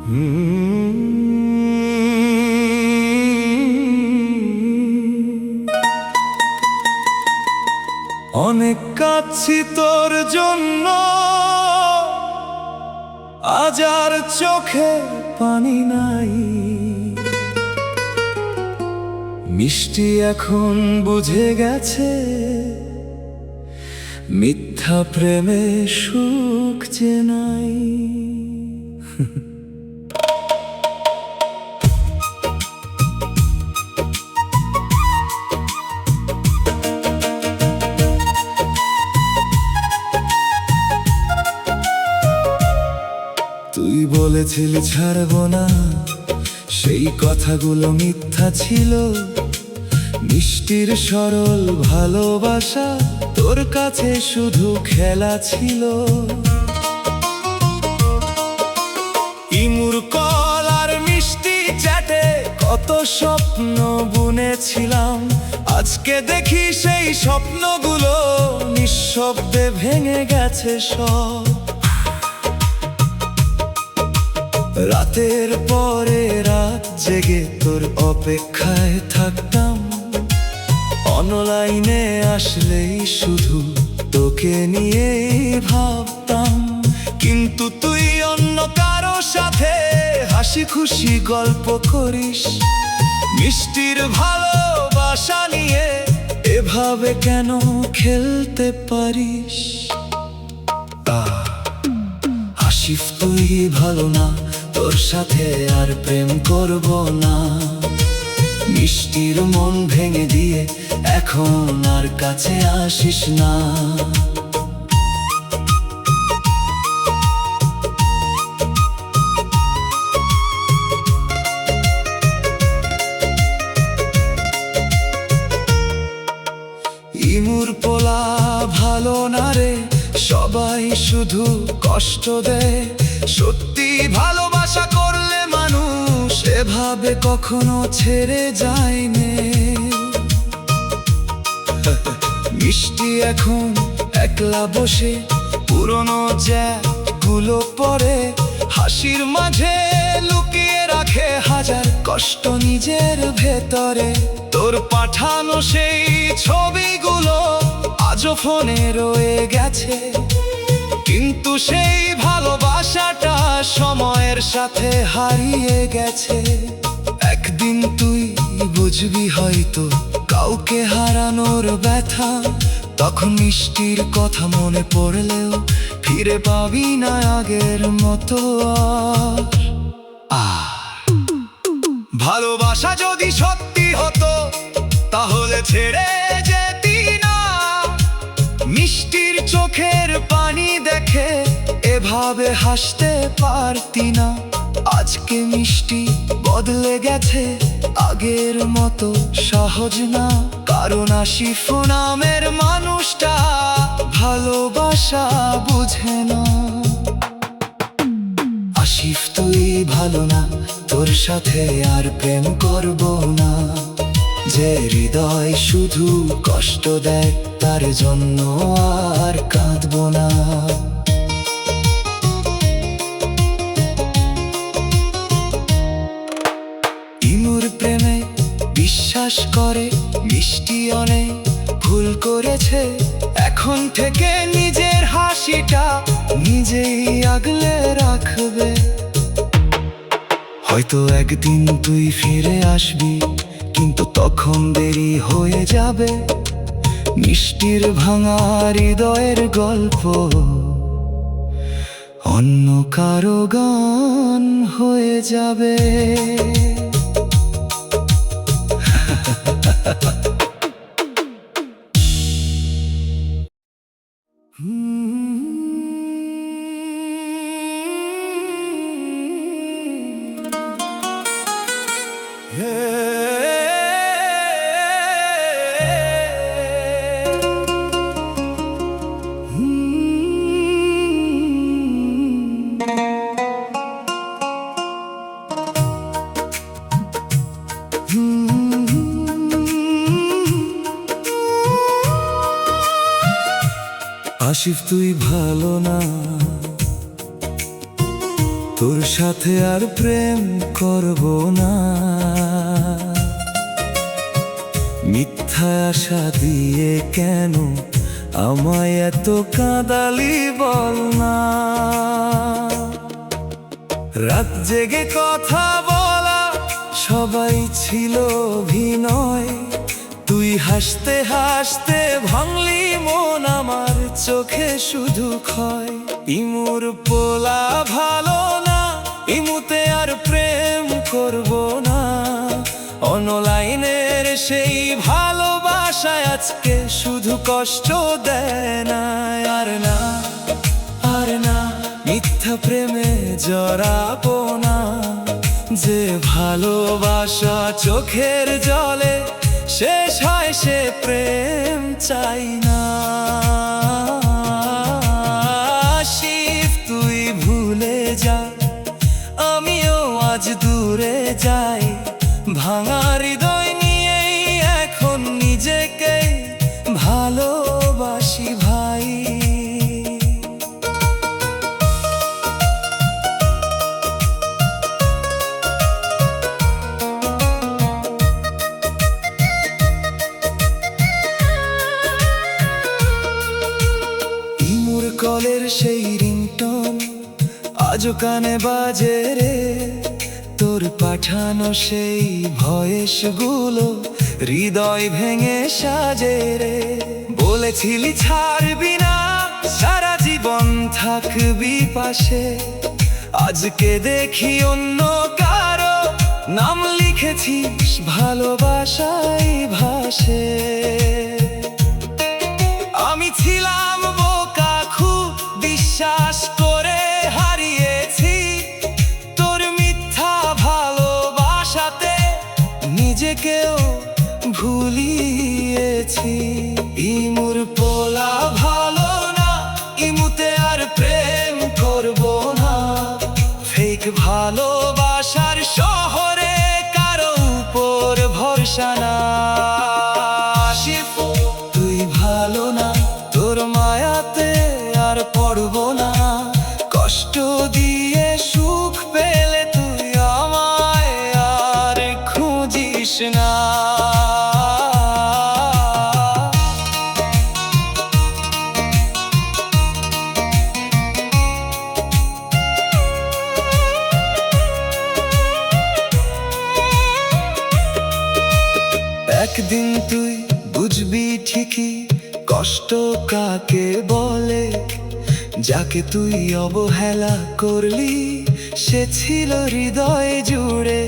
অনেক কাঁদছি তোর জন্য, আজ আর চোখে পানি নাই। মিষ্টি এখন বুঝে গেছে মিথ্যা প্রেমে সুখ যে নাই। তুই বলেছিলি ছাড়বো না, সেই কথাগুলো মিথ্যা ছিল। মিষ্টির সরল ভালোবাসা তোর কাছে শুধু খেলা ছিল। ইমুর কল আর মিষ্টি চ্যাটে কত স্বপ্ন বুনেছিলাম, আজকে দেখি সেই স্বপ্নগুলো নিঃশব্দে ভেঙে গেছে সব। রাতের পরে রাত জেগে তোর অপেক্ষায় থাকতাম, অনলাইনে আসলেই শুধু তোকে নিয়ে ভাবতাম। কিন্তু তুই অন্য কারো সাথে হাসি খুশি গল্প করিস, মিষ্টির ভালোবাসা নিয়ে এভাবে কেন খেলতে পারিস? আসিফ তুই ভালো না, তোর সাথে আর প্রেম করব না। মিষ্টির মন ভেঙে দিয়ে এখন আর কাছে আসিস না। ইমুর পোলা ভালো না রে, সবাই শুধু কষ্ট দেয়। সত্যি ভালোবাসা করলে মানুষ এভাবে কখনো ছেড়ে যায়নি। মিষ্টি এখন একলা বসে পুরনো জ্যাগুলো পরে, হাসির মাঝে লুকিয়ে রাখে হাজার কষ্ট নিজের ভেতরে। তোর পাঠানো সেই ছবিগুলো আজও ফোনে রয়ে গেছে, কিন্তু সেই ভালোবাসাটা সময়ের সাথে হারিয়ে গেছে। একদিন তুই বুঝবি হয়তো কাউকে হারানোর ব্যথা, তখন মিষ্টির কথা মনে পড়লেও ফিরে পাবি না আগের মতো আর। ভালোবাসা যদি সত্যি হতো তাহলে ছেড়ে যেতি না। মিষ্টির চোখের পানি দেখে এভাবে হাসতে পারতি না। আজকে মিষ্টি বদলে গেছে, আগের মতো সহজ না, কারণ আসিফ নামের মানুষটা ভালোবাসা বুঝে না। আসিফ তুই ভালো না, তোর সাথে আর প্রেম করব না। যে হৃদয় শুধু কষ্ট দেয় তার জন্য আর কাঁদব না। ইমুর প্রেমে বিশ্বাস করে মিষ্টি অনেক ভুল করেছে, এখন থেকে নিজের হাসিটা নিজেই আগলে রাখবে। হয়তো একদিন তুই ফিরে আসবি, কিন্তু তখন দেরি হয়ে যাবে। মিষ্টির ভাঙা হৃদয়ের গল্প অন্য কারো গান হয়ে যাবে। আসিফ তুই ভালো না, তোর সাথে আর প্রেম করব না। মিথ্যা আশা দিয়ে কেন আমায় এত কাঁদালি বল না। রাত জেগে কথা বলা সবাই ছিল অভিনয়, তুই হাসতে হাসতে ভাঙলি মন আমার, চোখে শুধু ক্ষয়। ইমুর পোলা ভালো না, ইমুতে আর প্রেম করব না। অনলাইনের সেই ভালোবাসায় আজকে শুধু কষ্ট দেয় না। আর না, আর না, মিথ্যা প্রেমে জড়াবো না। যে ভালোবাসা চোখের জলে শেষ হয় সে প্রেম চাই না। শিব তুই ভুলে যা, আমিও আজ দূরে যাই। ভাঙা হৃদয় নিয়েই এখন নিজেকে ভালোবাসি ভাই। ইমুর কলের সেই রিংটন আজও কানে বাজে রে। তোর পাঠানো সেই ভয়েস গুলো হৃদয় ভেঙে সাজে রে। বলেছিলি ছাড়বি না, সারা জীবন থাকবি পাশে। আজকে দেখি অন্য কারো নাম লিখেছিস ভালোবাসায় ভাসে। আমি ছিলাম বোকা, খুব বিশ্বাস করে হারিয়েছি। তোর মিথ্যা ভালোবাসাতে নিজেকেও ভুলিয়েছি। ইমুর পোলা ভালো না, ইমুতে আর প্রেম করব না। ফেক ভালোবাসার শহরে কারো উপর ভরসা না। তুই ভালো না, তোর মায়াতে আর পড়ব না। কষ্ট দিয়ে সুখ পেলে তুই আমায় আর খুঁজিস না। একদিন তুই বুঝবি ঠিকই কষ্ট কাকে বলে। যাকে তুই অবহেলা করলি সে ছিল হৃদয় জুড়ে।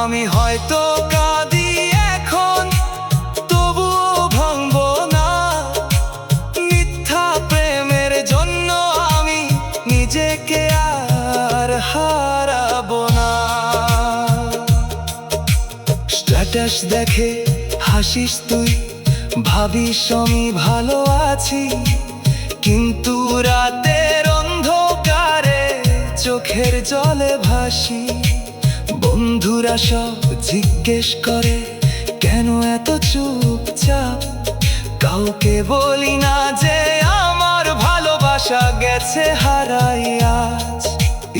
আমি হয়তো কাঁদি এখন, তবুও ভাঙবো না। মিথ্যা প্রেমের জন্য আমি নিজেকে আর হারাবো না। স্ট্যাটাস দেখে হাসিস তুই, ভাবিস আমি ভালো আছি। কিন্তু রাতের অন্ধকারে চোখের জলে ভাসি। বন্ধুরা সব জিজ্ঞেস করে কেন এত চুপচাপ। কাউকে বলি না যে আমার ভালোবাসা গেছে হারাই আজ।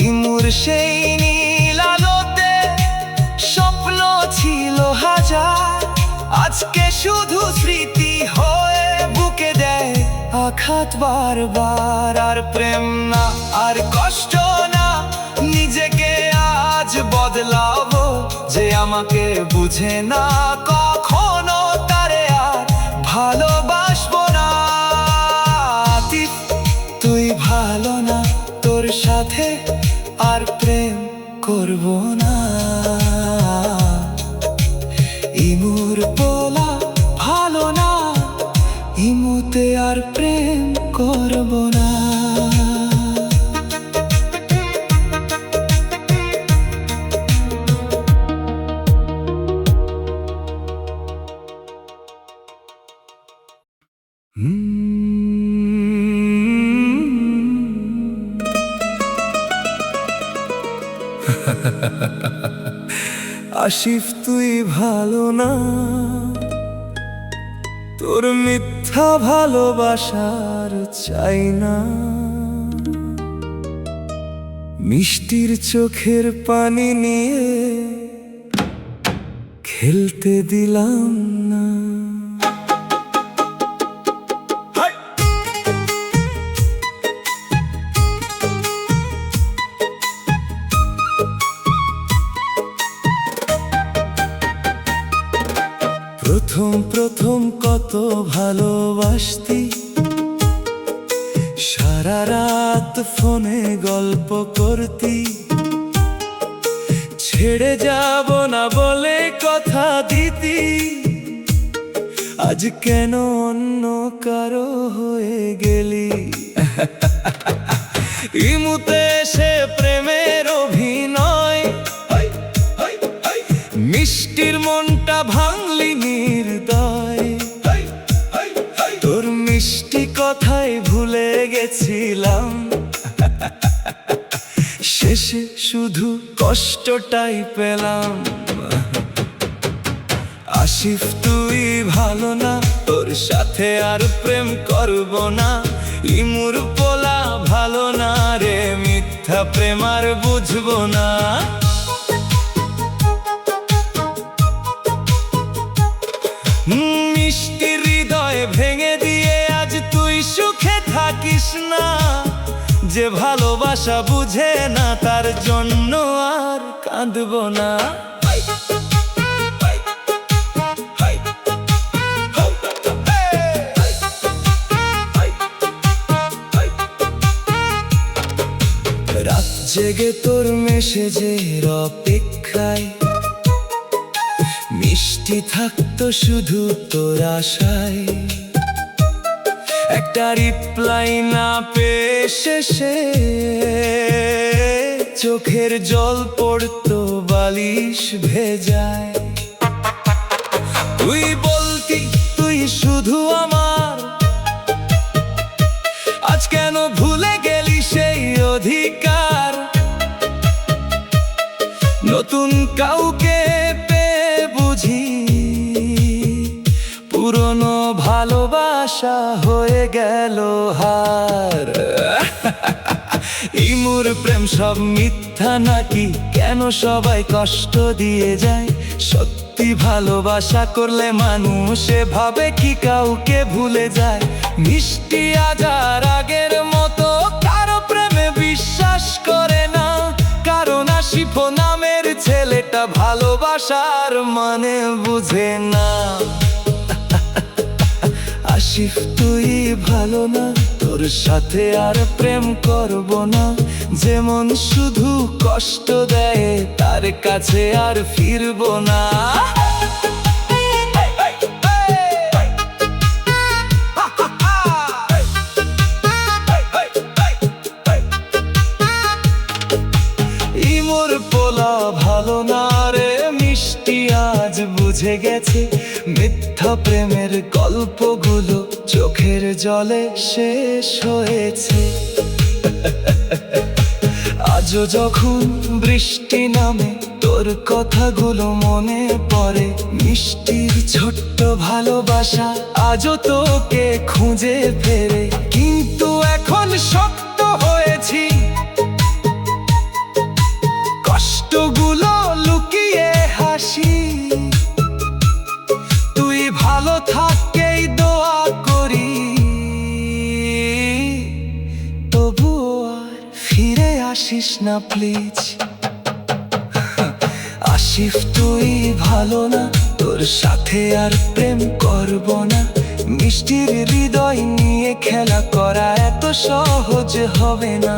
ইমুর সেই নীল আলোতে স্বপ্ন ছিল হাজার, আজকে শুধু স্মৃতি হয়ে বুকে দেয় আঘাত বারবার। আর প্রেম না, আর কষ্ট না, নিজেকে আজ বদলাবো। যে আমাকে বুঝে না কখনো তারে আর ভালোবাসবো না। তুই ভালো না, তোর সাথে আর প্রেম করব না। ইমুর পোলা ভালো না, ইমুতে আর প্রেম করব না। আশিফ তুই ভালো না, তোর মিথ্যা ভালোবাসার চাই না। মিষ্টির চোখের পানি নিয়ে খেলতে দিলাম না। প্রথম প্রথম কত ভালোবাসতি, সারা রাত ফোনে গল্প করতি, ছেড়ে যাব না বলে কথা দিতি। আজ কেন অন্য কারো হয়ে গেলি? ইমুতে সে প্রেমের অভিনয়, মিষ্টির মনটা ভাঙলি নির্দয়। তোর মিষ্টি কথাই ভুলে গেছিলাম, শেষে শুধু কষ্টটাই পেলাম। আসিফ তুই ভালো না, তোর সাথে আর প্রেম করব না। ইমুর পোলা ভালো না রে, মিথ্যা প্রেম আর বুঝবো না। মিষ্টির হৃদয় ভেঙে দিয়ে আজ তুই সুখে থাকিস না। যে ভালোবাসা বুঝে না তার জন্য আর কাঁদব না। রাত জেগে তোর মেসেজের অপেক্ষায়, মিষ্টি থাকতো শুধু তোর আশায়। একটা রিপ্লাই না পেয়ে শেষে চোখের জল পড়তো বালিশ ভেজায়। তুই বলতি তুই শুধু আমার, আজ কেন ভুলে গেলি সেই অধিকার? নতুন কাউকে পেয়ে বুঝি পুরনো ভালোবাসা হয়ে গেল হার। ইমুর প্রেম সব মিথ্যা নাকি? কেন সবাই কষ্ট দিয়ে যায়? সত্যি ভালোবাসা করলে মানুষ ভাবে কি কাউকে ভুলে যায়? মিষ্টি আজ আর আগের মতো কারো প্রেমে বিশ্বাস করে না, কারণ আসিফ নামের ছেলেটা ভালোবাসার মানে বুঝে না। আসিফ তুই ভালো না, তোর সাথে আর প্রেম করব না। যেমন শুধু কষ্ট দেয় তার কাছে আর ফিরব না। ইমুর পোলা ভালো না রে, মিষ্টি আজ বুঝে গেছে। মিথ্যা প্রেমের গল্পগুলো চোখের জলে শেষ হয়েছে। আজও যখন বৃষ্টি নামে তোর কথাগুলো মনে পড়ে। মিষ্টির ছোট্ট ভালোবাসা আজও তোকে খুঁজে ফেরে। কিন্তু এখন শক্ত হয়েছি, কষ্টগুলো লুকিয়ে হাসি। তুই ভালো থাকেই দোয়া করি, তবুও আর ফিরে আসিস না প্লিজ। আসিফ তুই ভালো না, তোর সাথে আর প্রেম করব না। মিষ্টির হৃদয় নিয়ে খেলা করা এত সহজ হবে না।